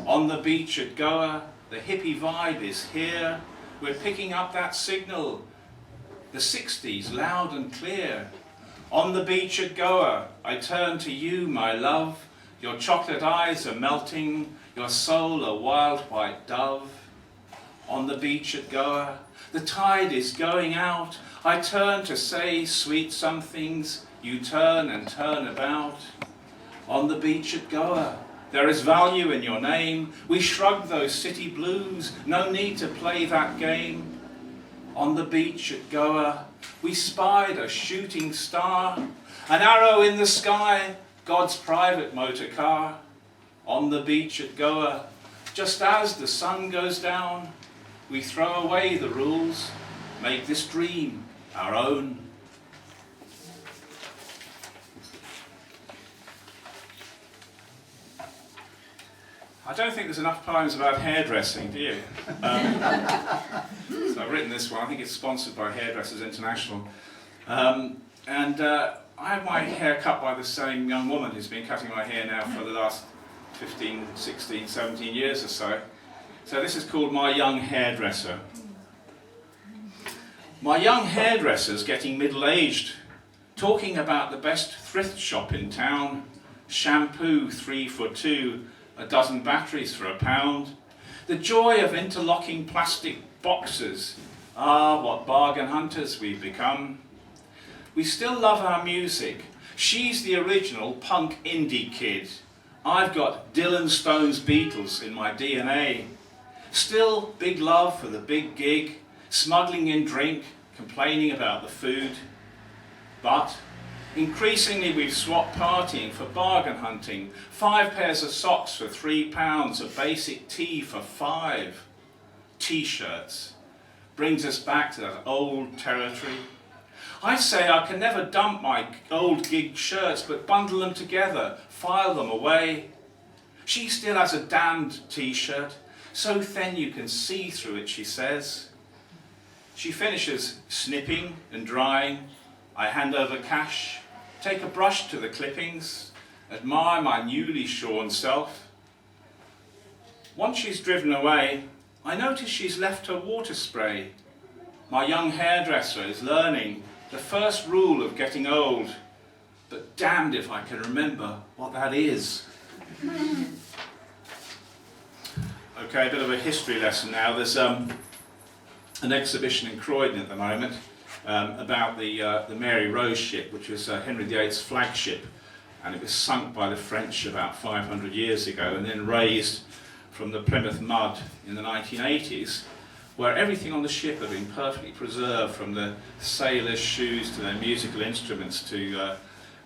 On the beach at Goa, the hippie vibe is here. We're picking up that signal, the 60s loud and clear. On the beach at Goa, I turn to you, my love. Your chocolate eyes are melting, your soul a wild white dove. On the beach at Goa, the tide is going out. I turn to say sweet somethings, you turn and turn about. On the beach at Goa, there is value in your name. We shrug those city blues, no need to play that game. On the beach at Goa, we spied a shooting star, an arrow in the sky, God's private motor car. On the beach at Goa, just as the sun goes down, we throw away the rules, make this dream our own. I don't think there's enough poems about hairdressing, do you? So I've written this one. I think it's sponsored by Hairdressers International. I had my hair cut by the same young woman who's been cutting my hair now for the last 15, 16, 17 years or so. So this is called My Young Hairdresser. My young hairdresser's getting middle-aged, talking about the best thrift shop in town, shampoo 3 for 2, a dozen batteries for £1. The joy of interlocking plastic boxes. Ah, what bargain hunters we've become. We still love our music. She's the original punk indie kid. I've got Dylan Stone's Beatles in my DNA. Still big love for the big gig, smuggling in drink, complaining about the food. But increasingly we've swapped partying for bargain hunting. 5 pairs of socks for £3, a basic tee for 5. T-shirts. Brings us back to that old territory. I say I can never dump my old gig shirts, but bundle them together, file them away. She still has a damned T-shirt, so thin you can see through it, she says. She finishes snipping and drying. I hand over cash, take a brush to the clippings, admire my newly shorn self. Once she's driven away, I notice she's left her water spray. My young hairdresser is learning the first rule of getting old, but damned if I can remember what that is. Okay, a bit of a history lesson now. There's an exhibition in Croydon at the moment about the Mary Rose ship, which was Henry VIII's flagship, and it was sunk by the French about 500 years ago and then raised from the Plymouth mud in the 1980s, where everything on the ship had been perfectly preserved, from the sailors' shoes to their musical instruments to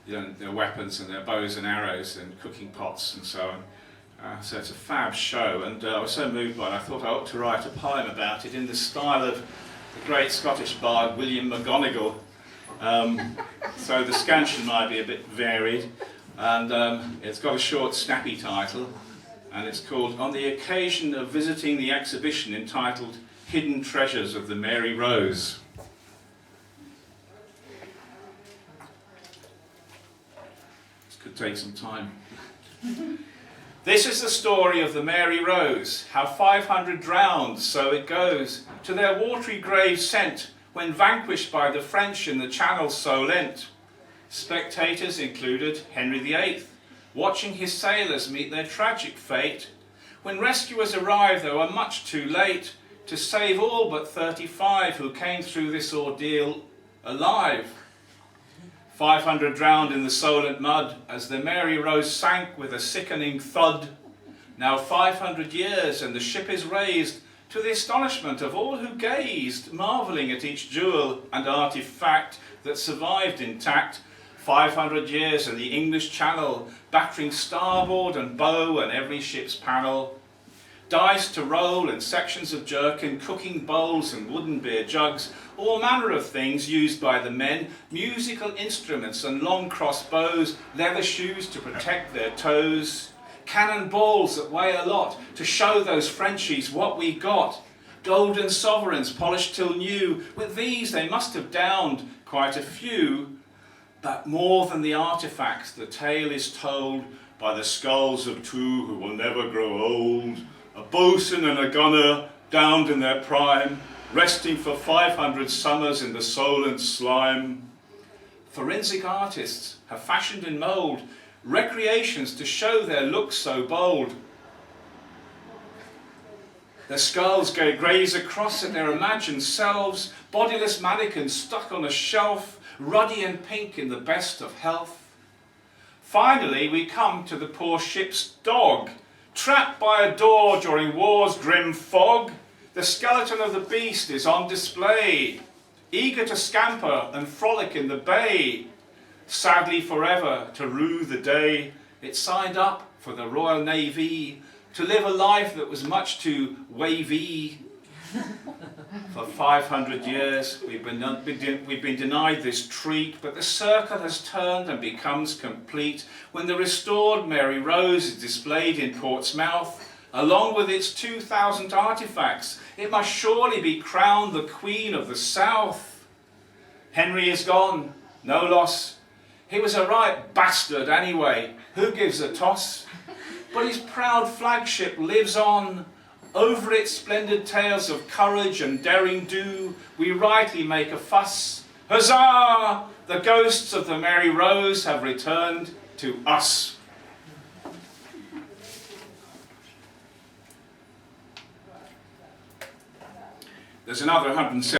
their weapons and their bows and arrows and cooking pots and so on. So it's a fab show, and I was so moved by it I thought I ought to write a poem about it in the style of the great Scottish bard William McGonagall. So the scansion might be a bit varied, and it's got a short snappy title, and it's called On the Occasion of Visiting the Exhibition entitled Hidden Treasures of the Mary Rose. This could take some time. This is the story of the Mary Rose, how 500 drowned, so it goes, to their watery graves sent, when vanquished by the French in the Channel so lent. Spectators included Henry VIII, watching his sailors meet their tragic fate. When rescuers arrived, they were much too late to save all but 35 who came through this ordeal alive. 500 drowned in the Solent mud as the Mary Rose sank with a sickening thud. Now 500 years and the ship is raised, to the astonishment of all who gazed, marvelling at each jewel and artifact that survived intact. 500 years and the English Channel, battering starboard and bow and every ship's panel. Dice to roll and sections of jerkin, cooking bowls and wooden beer jugs, all manner of things used by the men, musical instruments and long crossbows, leather shoes to protect their toes, cannon balls that weigh a lot to show those Frenchies what we got, golden sovereigns polished till new, with these they must have downed quite a few. But more than the artifacts, the tale is told by the skulls of two who will never grow old, a boatswain and a gunner downed in their prime, resting for 500 summers in the Solent slime. Forensic artists have fashioned in mould recreations to show their looks so bold. Their skulls graze across at their imagined selves, bodiless mannequins stuck on a shelf, ruddy and pink in the best of health. Finally, we come to the poor ship's dog, trapped by a door during war's grim fog. The skeleton of the beast is on display, eager to scamper and frolic in the bay. Sadly forever to rue the day it signed up for the Royal Navy, to live a life that was much too wavy. For 500 years we've been denied this treat, but the circle has turned and becomes complete when the restored Mary Rose is displayed in Portsmouth. Along with its 2,000 artifacts, it must surely be crowned the Queen of the South. Henry is gone, no loss. He was a right bastard anyway, who gives a toss? But his proud flagship lives on. Over its splendid tales of courage and daring do, we rightly make a fuss. Huzzah! The ghosts of the Mary Rose have returned to us. There's another 170